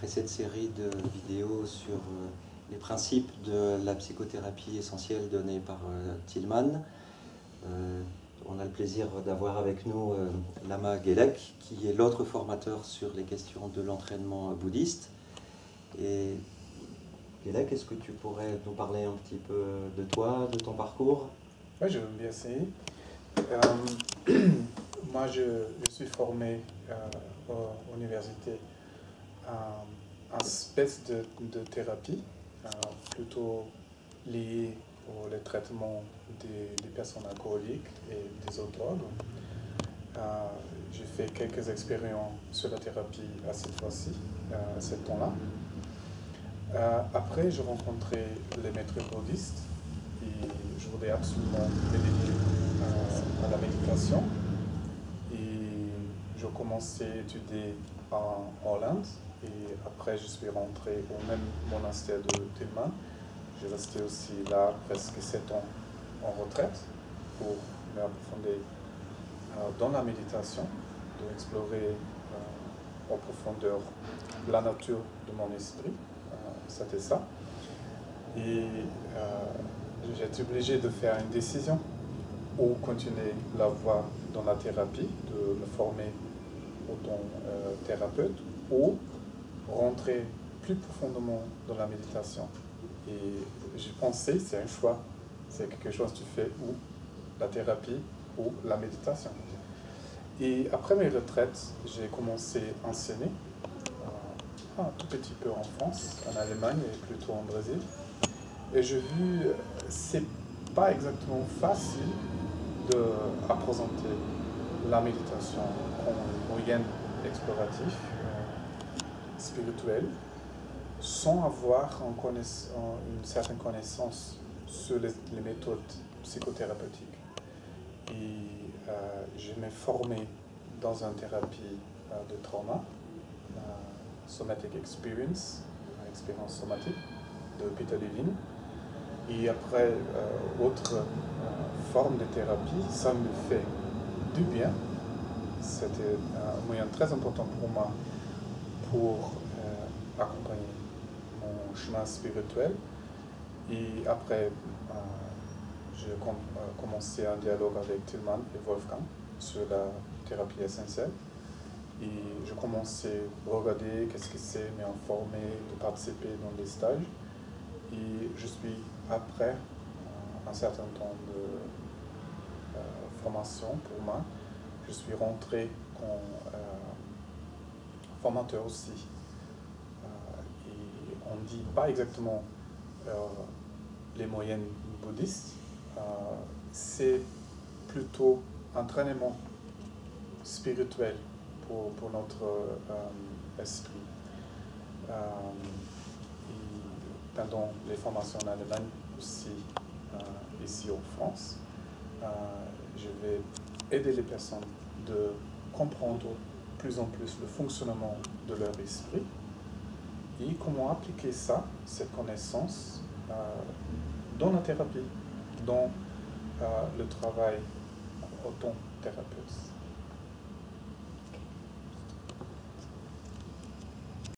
après cette série de vidéos sur les principes de la psychothérapie essentielle donnée par Tillman. On a le plaisir d'avoir avec nous Lama Gelek, qui est l'autre formateur sur les questions de l'entraînement bouddhiste. Et Gelek, est-ce que tu pourrais nous parler un petit peu de toi, de ton parcours? Oui, je veux bien essayer. Moi, je suis formé à l'université en espèce de thérapie, plutôt liée au traitement des personnes alcooliques et des autres drogues. J'ai fait quelques expériences sur la thérapie à cette fois-ci, à ce temps-là. Après, j'ai rencontré les maîtres bouddhistes et je voulais absolument m'élever à la méditation. Et j'ai commencé à étudier en Hollande et après je suis rentré au même monastère de Tillman. J'ai resté aussi là presque 7 ans en retraite pour m'approfondir dans la méditation, d'explorer en profondeur la nature de mon esprit. C'était ça. Et j'ai été obligé de faire une décision ou continuer la voie dans la thérapie, de me former autant thérapeute, ou rentrer plus profondément dans la méditation. Et j'ai pensé, c'est un choix, c'est quelque chose que tu fais ou la thérapie ou la méditation. Et après mes retraites, j'ai commencé à enseigner un tout petit peu en France, en Allemagne et plutôt en Brésil. Et j'ai vu, c'est pas exactement facile à présenter la méditation comme un moyen exploratif, spirituel, sans avoir une certaine connaissance sur les méthodes psychothérapeutiques. Et je m'ai formé dans une thérapie de trauma, Somatic Experience, expérience somatique de Peter Levine. Et après, autre forme de thérapie, ça me fait du bien. C'était un moyen très important pour moi pour accompagner mon chemin spirituel. Et après, j'ai commencé un dialogue avec Tillman et Wolfgang sur la thérapie essentielle. Et j'ai commencé à regarder qu'est-ce que c'est, m'informer, de participer dans des stages. Et je suis, après un certain temps de formation pour moi, je suis rentré comme formateur aussi. Et on ne dit pas exactement les moyennes bouddhistes, c'est plutôt entraînement spirituel pour notre esprit. Et pendant les formations en Allemagne, aussi ici en France, je vais aider les personnes de comprendre plus en plus le fonctionnement de leur esprit et comment appliquer ça, cette connaissance, dans la thérapie, dans le travail en tant que thérapeute.